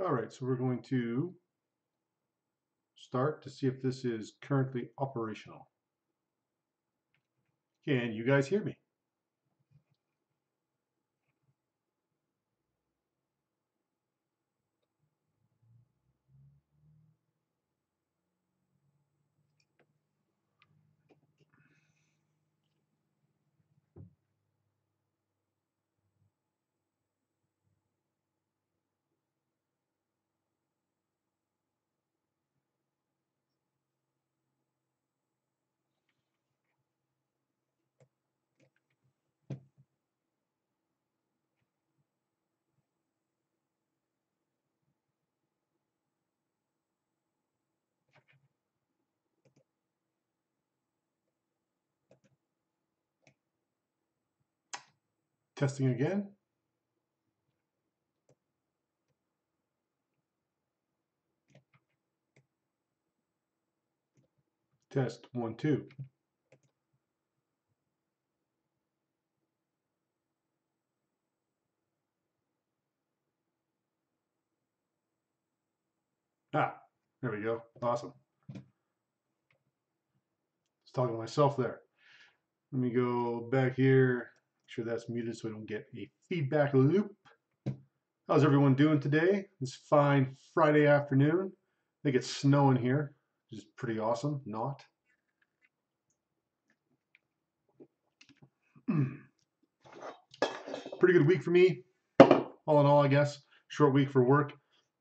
All right, so we're going to start to see if this is currently operational. Can you guys hear me? Testing again. Test 1, 2. Ah, there we go. Awesome. I was talking to myself there. Let me go back here. Make sure that's muted so I don't get a feedback loop. How's everyone doing today? This fine Friday afternoon. I think it's snowing here, which is pretty awesome. Not. Pretty good week for me. All in all, I guess. Short week for work.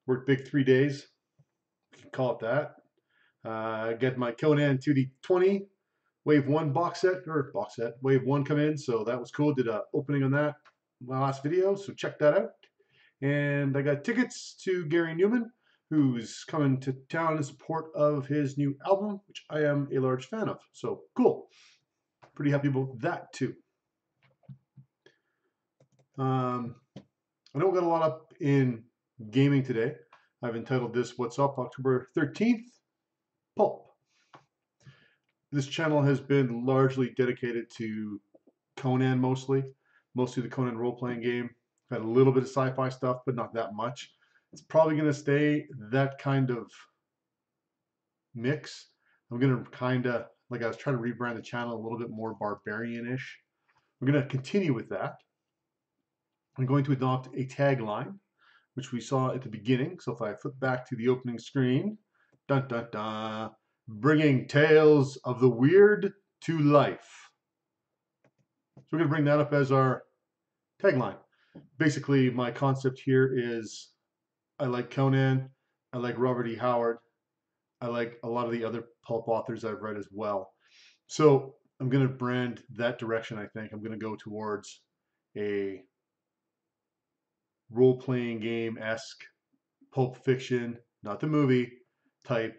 Worked big 3 days. You can call it that. Get my Conan 2D20 Wave 1 Wave 1 come in, so that was cool. Did an opening on that in my last video, so check that out. And I got tickets to Gary Newman, who's coming to town in support of his new album, which I am a large fan of. So cool. Pretty happy about that too. I know we got a lot up in gaming today. I've entitled this What's Up October 13th, Pulp. This channel has been largely dedicated to Conan mostly the Conan role-playing game. Had a little bit of sci-fi stuff, but not that much. It's probably going to stay that kind of mix. I'm going to kind of, like I was trying to rebrand the channel a little bit more barbarian-ish. We're going to continue with that. I'm going to adopt a tagline, which we saw at the beginning. So if I flip back to the opening screen, dun dun dun, bringing tales of the weird to life. So we're going to bring that up as our tagline. Basically, my concept here is I like Conan, I like Robert E. Howard, I like a lot of the other pulp authors I've read as well. So I'm going to brand that direction, I think. I'm going to go towards a role-playing game-esque Pulp Fiction, not the movie, type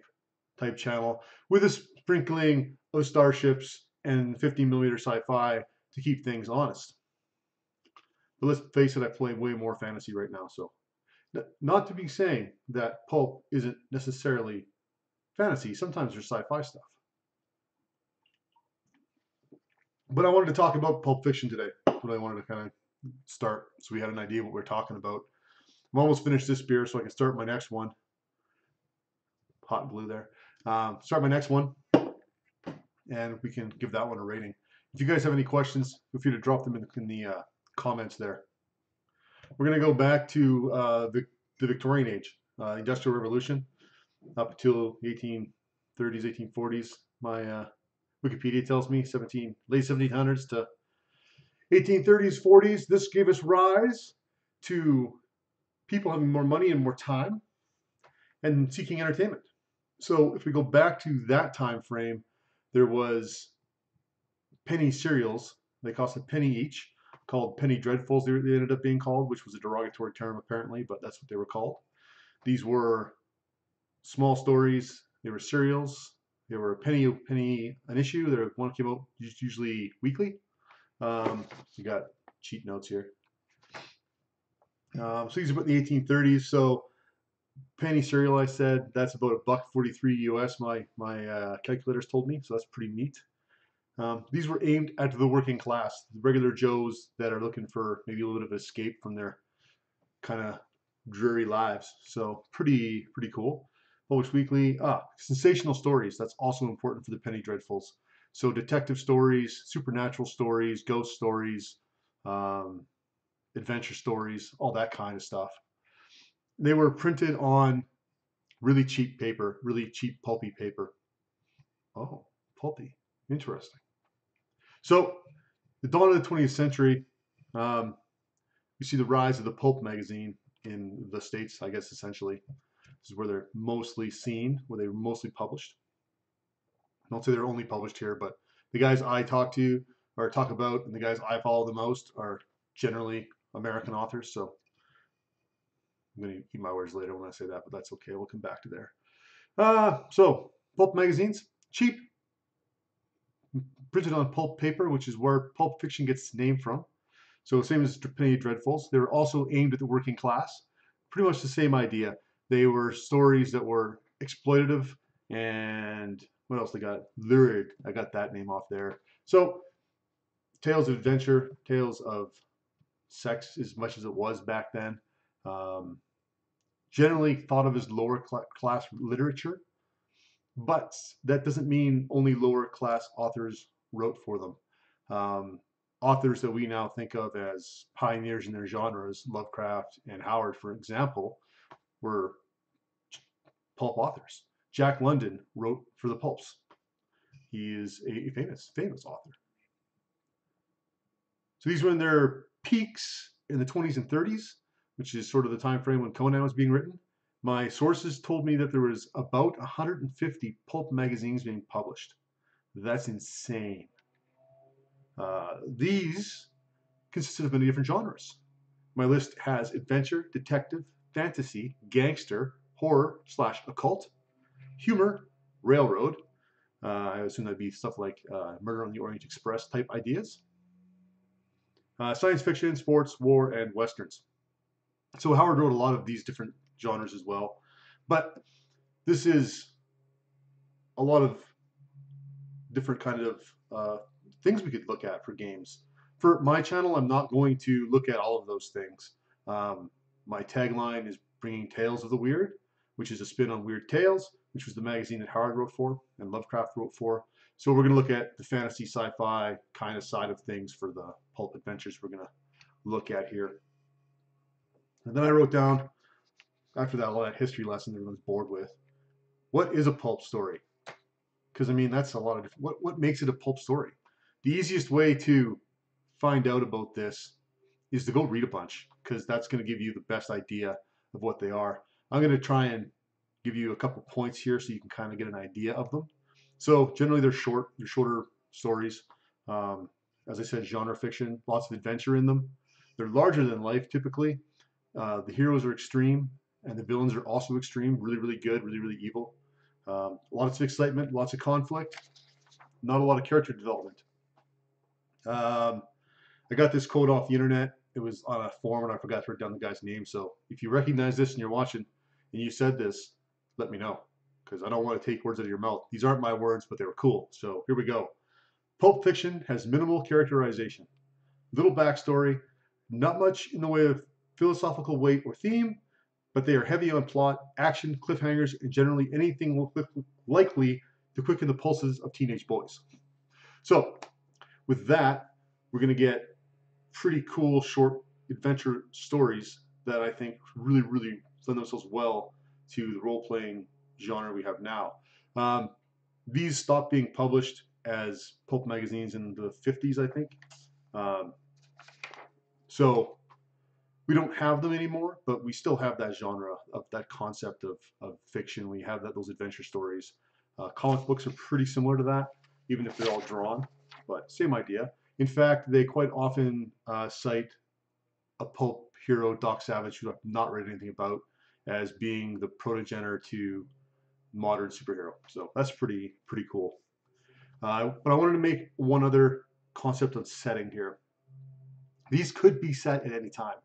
channel with a sprinkling of starships and 50mm sci-fi to keep things honest. But let's face it, I play way more fantasy right now, so not to be saying that Pulp isn't necessarily fantasy. Sometimes there's sci-fi stuff. But I wanted to talk about Pulp Fiction today. That's what I wanted to kind of start, so we had an idea what we're talking about. I'm almost finished this beer, so I can start my next one. Hot glue there. Start my next one, and we can give that one a rating. If you guys have any questions, feel free to drop them in the comments there. We're going to go back to the Victorian age, Industrial Revolution, up until 1830s, 1840s. My Wikipedia tells me late 1700s to 1830s, 40s. This gave us rise to people having more money and more time and seeking entertainment. So if we go back to that time frame, there was penny cereals. They cost a penny each, called penny dreadfuls they ended up being called, which was a derogatory term apparently, but that's what they were called. These were small stories. They were cereals. They were a penny an issue. There one came out usually weekly. You got cheat notes here. So these are about the 1830s. So penny cereal, I said, that's about $1.43 US. My calculators told me, so that's pretty neat. These were aimed at the working class, the regular Joes that are looking for maybe a little bit of escape from their kind of dreary lives. So pretty cool. Published weekly. Sensational stories. That's also important for the Penny Dreadfuls. So detective stories, supernatural stories, ghost stories, um, adventure stories, all that kind of stuff. They were printed on really cheap paper, really cheap pulpy paper. Oh, pulpy. Interesting. So the dawn of the 20th century, um, you see the rise of the pulp magazine in the States, I guess, essentially. This is where they're mostly seen, where they were mostly published. I don't say they're only published here, but the guys I talk to or talk about and the guys I follow the most are generally American authors. So I'm going to eat my words later when I say that, but that's okay. We'll come back to there. So pulp magazines, cheap, printed on pulp paper, which is where pulp fiction gets its name from. So same as Penny Dreadfuls. They were also aimed at the working class. Pretty much the same idea. They were stories that were exploitative and what else they got? Lurid. I got that name off there. So tales of adventure, tales of sex as much as it was back then. Um, Generally thought of as lower class literature, but that doesn't mean only lower class authors wrote for them. Um, Authors that we now think of as pioneers in their genres, Lovecraft and Howard, for example, were pulp authors. Jack London wrote for the pulps. He is a famous author. So these were in their peaks in the 20s and 30s, which is sort of the time frame when Conan was being written. My sources told me that there was about 150 pulp magazines being published. That's insane. These consisted of many different genres. My list has adventure, detective, fantasy, gangster, horror / occult, humor, railroad. I assume that'd be stuff like Murder on the Orient Express type ideas. Science fiction, sports, war, and westerns. So Howard wrote a lot of these different genres as well. But this is a lot of different kind of things we could look at for games. For my channel, I'm not going to look at all of those things. My tagline is bringing Tales of the Weird, which is a spin on Weird Tales, which was the magazine that Howard wrote for and Lovecraft wrote for. So we're going to look at the fantasy sci-fi kind of side of things for the pulp adventures we're going to look at here. And then I wrote down, after that, all that history lesson everyone's bored with, what is a pulp story? Because I mean, that's a lot of different, what makes it a pulp story? The easiest way to find out about this is to go read a bunch, because that's going to give you the best idea of what they are. I'm going to try and give you a couple points here so you can kind of get an idea of them. So generally they're shorter stories. As I said, genre fiction, lots of adventure in them. They're larger than life typically. The heroes are extreme and the villains are also extreme, really good, really evil. Lots of excitement, lots of conflict, not a lot of character development. I got this quote off the internet. It was on a forum and I forgot to write down the guy's name. So if you recognize this and you're watching and you said this, let me know, because I don't want to take words out of your mouth. These aren't my words, but they were cool. So here we go. Pulp fiction has minimal characterization, little backstory, not much in the way of philosophical weight or theme, but they are heavy on plot, action, cliffhangers, and generally anything likely to quicken the pulses of teenage boys. So with that, we're going to get pretty cool short adventure stories that I think really lend themselves well to the role-playing genre we have now. These stopped being published as pulp magazines in the 50s, I think. So we don't have them anymore, but we still have that genre of that concept of fiction. We have those adventure stories. Comic books are pretty similar to that, even if they're all drawn, but same idea. In fact, they quite often cite a pulp hero, Doc Savage, who I've not read anything about, as being the progenitor to modern superhero. So that's pretty cool. But I wanted to make one other concept on setting here. These could be set at any time.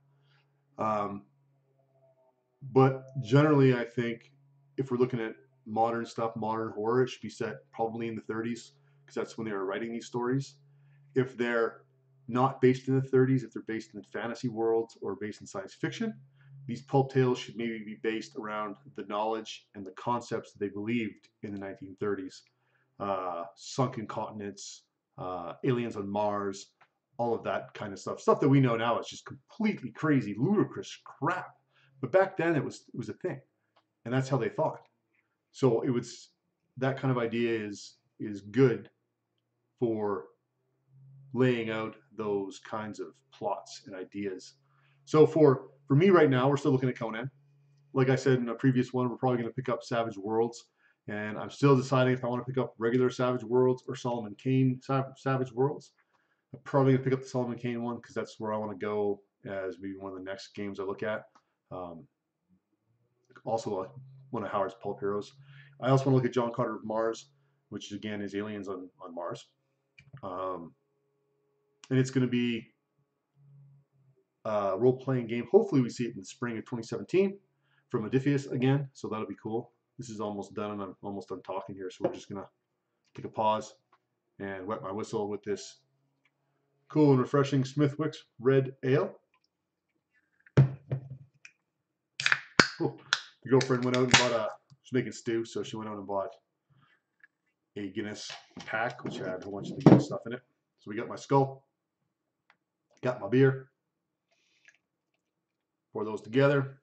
But generally, I think if we're looking at modern stuff, modern horror, it should be set probably in the 30s, because that's when they were writing these stories. If they're not based in the 30s, if they're based in the fantasy worlds or based in science fiction, these pulp tales should maybe be based around the knowledge and the concepts that they believed in the 1930s. Sunken continents, aliens on Mars, all of that kind of stuff. Stuff that we know now is just completely crazy, ludicrous crap. But back then it was a thing, and that's how they thought. So it was that kind of idea is good for laying out those kinds of plots and ideas. So for me right now, we're still looking at Conan. Like I said in a previous one, we're probably going to pick up Savage Worlds, and I'm still deciding if I want to pick up regular Savage Worlds or Solomon Kane Savage Worlds. I'm probably going to pick up the Solomon Kane one because that's where I want to go as maybe one of the next games I look at. Also, one of Howard's pulp heroes. I also want to look at John Carter of Mars, which again is aliens on Mars. And it's going to be a role-playing game. Hopefully we see it in the spring of 2017 from Odysseus again, so that'll be cool. This is almost done, and I'm almost done talking here, so we're just going to take a pause and wet my whistle with this cool and refreshing Smithwick's Red Ale. Cool. The girlfriend went out and bought she's making stew, so she went out and bought a Guinness pack, which had a whole bunch of the Guinness stuff in it. So we got my skull, got my beer, pour those together.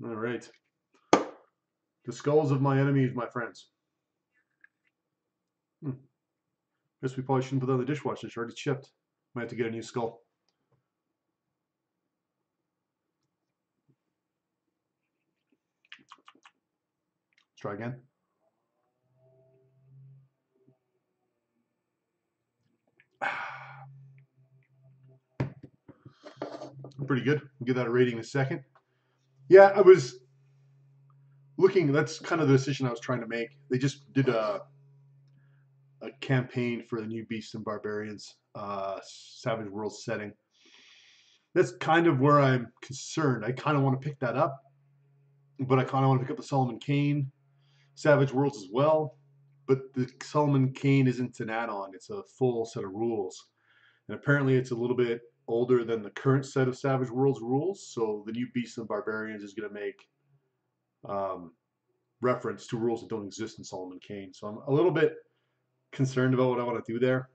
All right. The skulls of my enemies, my friends. Guess we probably shouldn't put that in the dishwasher. It's already chipped. Might have to get a new skull. Let's try again. Pretty good. We'll give that a rating in a second. Yeah, I was looking. That's kind of the decision I was trying to make. They just did a campaign for the new Beasts and Barbarians Savage World setting. That's kind of where I'm concerned. I kind of want to pick that up, but I kind of want to pick up the Solomon Kane Savage Worlds as well. But the Solomon Kane isn't an add-on. It's a full set of rules. And apparently it's a little bit older than the current set of Savage Worlds rules. So the new Beasts and Barbarians is going to make reference to rules that don't exist in Solomon Kane. So I'm a little bit concerned about what I want to do there.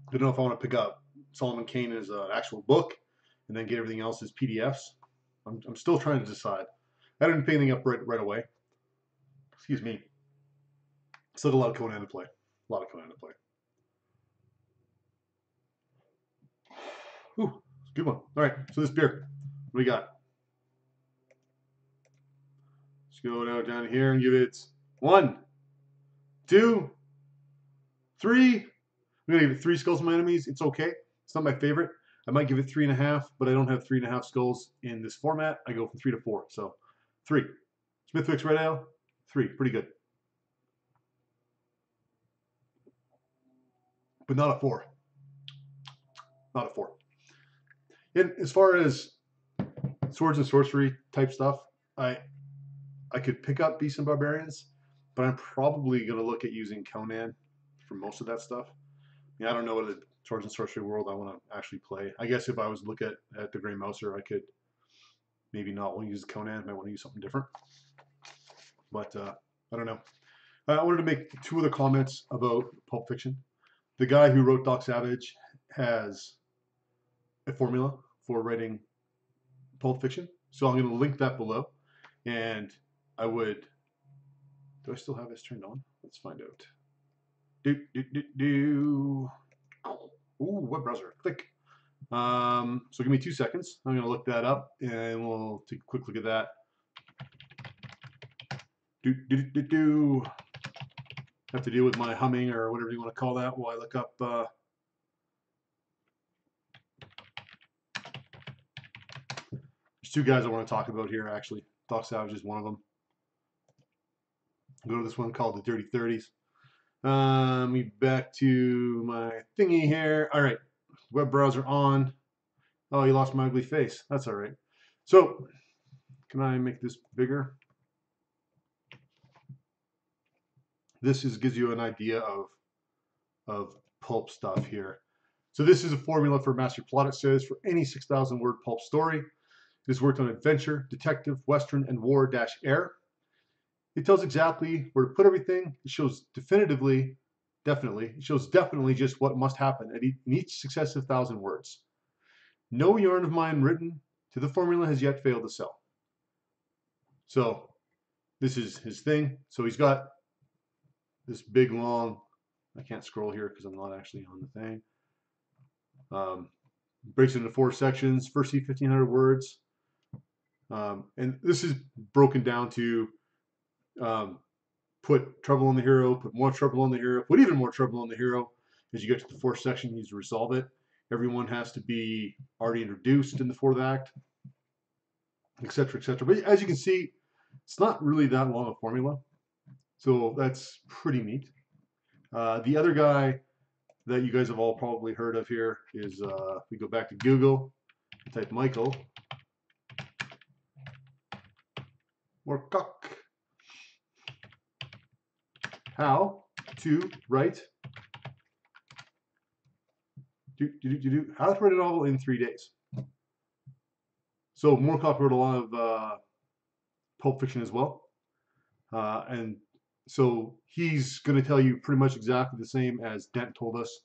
I don't know if I want to pick up Solomon Kane as an actual book and then get everything else as PDFs. I'm still trying to decide. I didn't pick anything up right away. Excuse me. Still got a lot of Conan to play. A lot of Conan to play. Ooh, it's a good one. All right, so this beer, what do we got? Let's go down here and give it 1, 2, 3. I'm gonna give it 3 skulls of my enemies. It's okay. It's not my favorite. I might give it 3.5, but I don't have 3.5 skulls in this format. I go from 3 to 4. So 3. Smithwick's Red Ale, 3. Pretty good. But not a 4. Not a 4. And as far as swords and sorcery type stuff, I could pick up Beasts and Barbarians, but I'm probably going to look at using Conan for most of that stuff. I don't know what the swords and sorcery world I want to actually play. I guess if I was to look at the Grey Mouser, I could maybe not want to use Conan. I might want to use something different. But I don't know. I wanted to make 2 other comments about Pulp Fiction. The guy who wrote Doc Savage has a formula for writing Pulp Fiction. So I'm going to link that below. And I would... Do I still have this turned on? Let's find out. Ooh, web browser. Click. So give me 2 seconds. I'm going to look that up, and we'll take a quick look at that. Have to deal with my humming or whatever you want to call that while I look up. There's 2 guys I want to talk about here, actually. Doc Savage is one of them. I'll go to this one called The Dirty 30s. Me back to my thingy here. All right, web browser on. Oh, you lost my ugly face. That's all right. So, can I make this bigger? this gives you an idea of pulp stuff here. So this is a formula for master plot. It says for any 6,000 word pulp story, it is worked on adventure, detective, western, and war-air. It tells exactly where to put everything. It shows definitely just what must happen in each successive 1,000 words. No yarn of mine written to the formula has yet failed to sell. So this is his thing. So he's got this big long, I can't scroll here because I'm not actually on the thing. Breaks it into 4 sections. First 1,500 words. And this is broken down to put trouble on the hero, put more trouble on the hero, put even more trouble on the hero. As you get to the 4th section, you need to resolve it. Everyone has to be already introduced in the 4th act, etc., etc. But as you can see, it's not really that long a formula. So that's pretty neat. The other guy that you guys have all probably heard of here is, we go back to Google, type Michael Moorcock. How to write how to write a novel in 3 days. So Moorcock wrote a lot of Pulp Fiction as well. And so he's going to tell you pretty much exactly the same as Dent told us,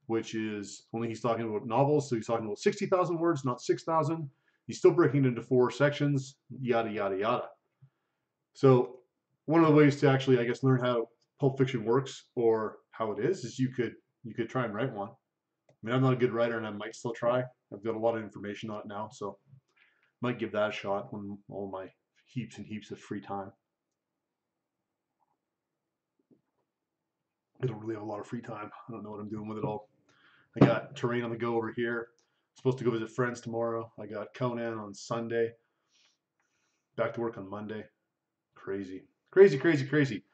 which is only he's talking about novels. So he's talking about 60,000 words, not 6,000. He's still breaking it into 4 sections, yada, yada, yada. So one of the ways to actually, I guess, learn how Pulp Fiction works or how it is you could try and write one. I mean, I'm not a good writer and I might still try. I've got a lot of information on it now, so might give that a shot when all my heaps and heaps of free time. I don't really have a lot of free time. I don't know what I'm doing with it all. I got terrain on the go over here. I'm supposed to go visit friends tomorrow. I got Conan on Sunday. Back to work on Monday. Crazy. Crazy, crazy, crazy.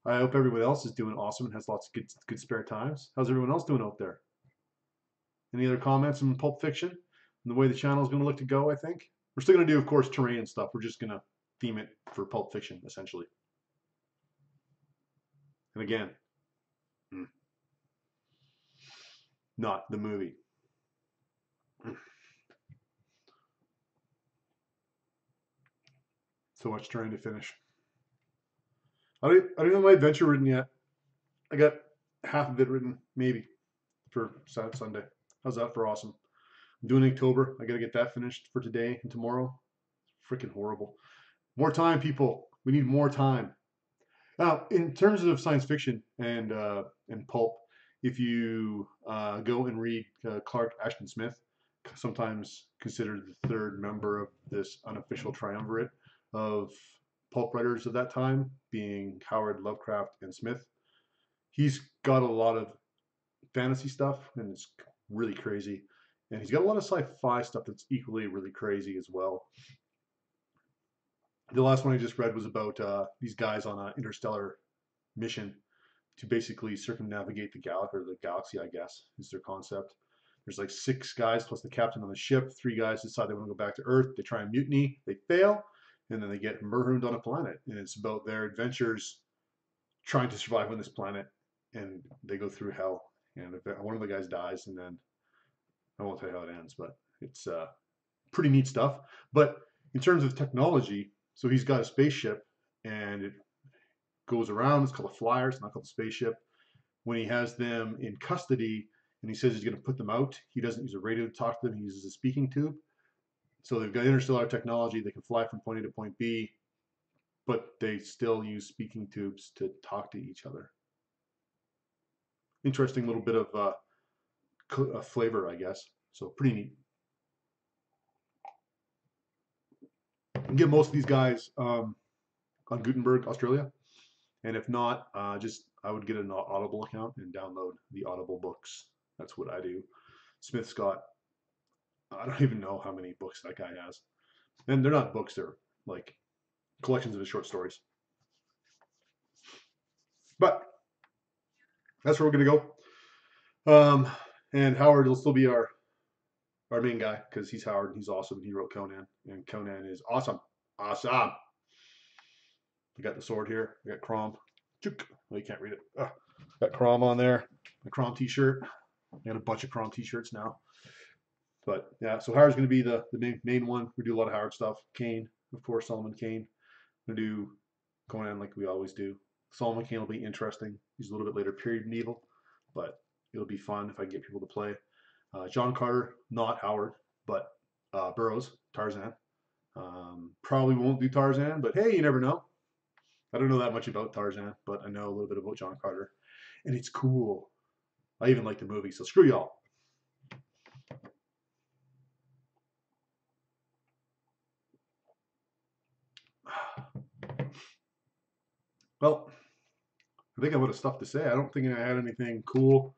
I hope everyone else is doing awesome and has lots of good spare times. How's everyone else doing out there? Any other comments on Pulp Fiction and the way the channel is going to look to go, I think? We're still going to do, of course, terrain and stuff. We're just going to theme it for Pulp Fiction, essentially. And again, not the movie. So much trying to finish. I don't have my adventure written yet. I got half of it written, maybe, for Sunday. How's that for awesome? I'm doing October. I got to get that finished for today and tomorrow. Freaking horrible. More time, people. We need more time. Now, in terms of science fiction and pulp, if you go and read Clark Ashton Smith, sometimes considered the 3rd member of this unofficial triumvirate of pulp writers of that time, being Howard, Lovecraft, and Smith. He's got a lot of fantasy stuff, and it's really crazy. And he's got a lot of sci-fi stuff that's equally really crazy as well. The last one I just read was about these guys on an interstellar mission to basically circumnavigate the galaxy, I guess, is their concept. There's like 6 guys plus the captain on the ship. 3 guys decide they want to go back to Earth. They try and mutiny. They fail. And then they get marooned on a planet. And it's about their adventures trying to survive on this planet. And they go through hell. And one of the guys dies. And then I won't tell you how it ends, but it's pretty neat stuff. But in terms of technology, so he's got a spaceship and it goes around. It's called a flyer. It's not called a spaceship. When he has them in custody and he says he's going to put them out, he doesn't use a radio to talk to them. He uses a speaking tube. So they've got interstellar technology. They can fly from point A to point B, but they still use speaking tubes to talk to each other. Interesting little bit of flavor, I guess. So pretty neat. You can get most of these guys on Gutenberg, Australia. And if not, I would get an Audible account and download the Audible books. That's what I do. Smith's got, I don't even know how many books that guy has. And they're not books, they're like collections of his short stories. But that's where we're going to go. And Howard will still be our main guy because he's Howard. He's awesome. He wrote Conan, and Conan is awesome. Awesome. I got the sword here. I got Crom. Oh, you can't read it. Got Crom on there. My Crom t-shirt. I got a bunch of Crom t-shirts now. But yeah, so Howard's going to be the main one. We do a lot of Howard stuff. Kane, of course, Solomon Kane. We're going to do Conan like we always do. Solomon Kane will be interesting. He's a little bit later period medieval, but it'll be fun if I can get people to play. John Carter, not Howard, but Burroughs, Tarzan. Probably won't do Tarzan, but hey, you never know. I don't know that much about Tarzan, but I know a little bit about John Carter, and it's cool. I even like the movie, so screw y'all. Well, I think I'm out of stuff to say. I don't think I had anything cool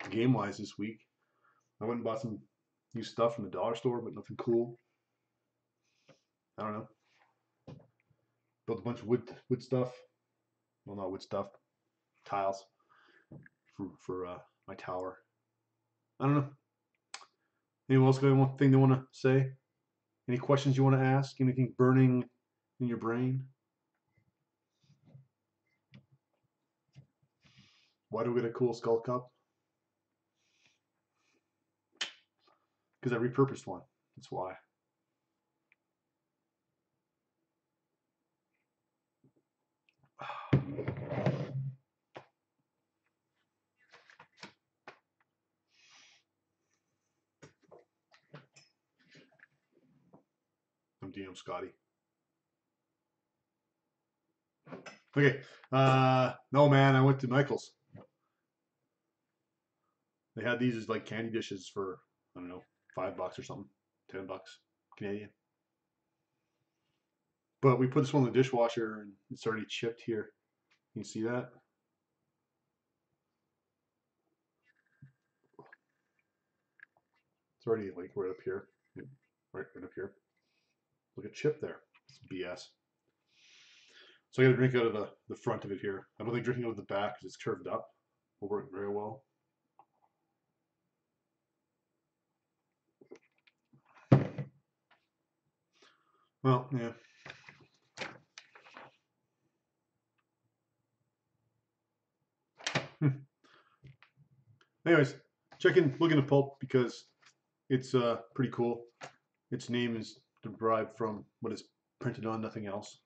game-wise this week. I went and bought some new stuff from the dollar store, but nothing cool. I don't know. Built a bunch of wood stuff. Well, not wood stuff. Tiles for my tower. I don't know. Anyone else got anything they want to say? Any questions you want to ask? Anything burning in your brain? Why do we get a cool skull cup? Because I repurposed one. That's why. I'm DM Scotty. Okay. No, man, I went to Michael's. They had these as like candy dishes for, I don't know, $5 or something, $10 Canadian. But we put this one in the dishwasher and it's already chipped here. You can see that? It's already like right up here. Right up here. Look at chip there. It's BS. So I got to drink out of the front of it here. I don't think drinking out of the back because it's curved up will work very well. Well, yeah. Anyways, look into Pulp because it's pretty cool. Its name is derived from what is printed on, nothing else.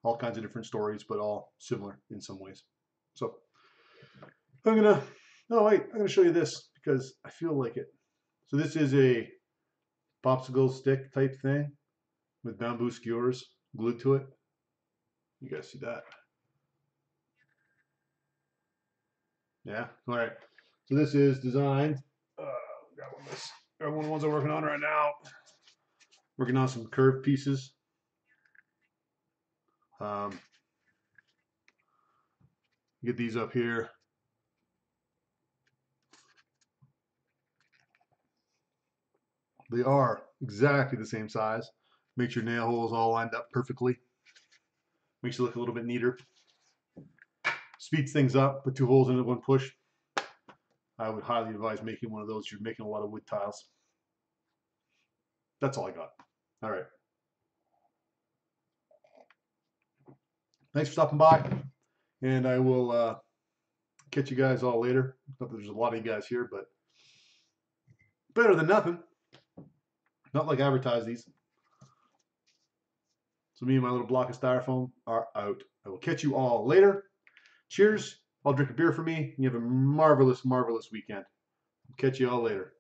All kinds of different stories, but all similar in some ways. So I'm gonna show you this because I feel like it. So this is a popsicle stick type thing with bamboo skewers glued to it. You guys see that? Yeah. All right. So this is designed. Got one of this. Got one of the ones I'm working on right now. Working on some curved pieces. Get these up here. They are exactly the same size. Makes your nail holes all lined up perfectly. Makes it look a little bit neater. Speeds things up. Put 2 holes in it, 1 push. I would highly advise making one of those. You're making a lot of wood tiles. That's all I got. All right. Thanks for stopping by. And I will catch you guys all later. Not that there's a lot of you guys here, but better than nothing. Not like I advertise these. So me and my little block of styrofoam are out. I will catch you all later. Cheers. I'll drink a beer for me. And you have a marvelous, marvelous weekend. Catch you all later.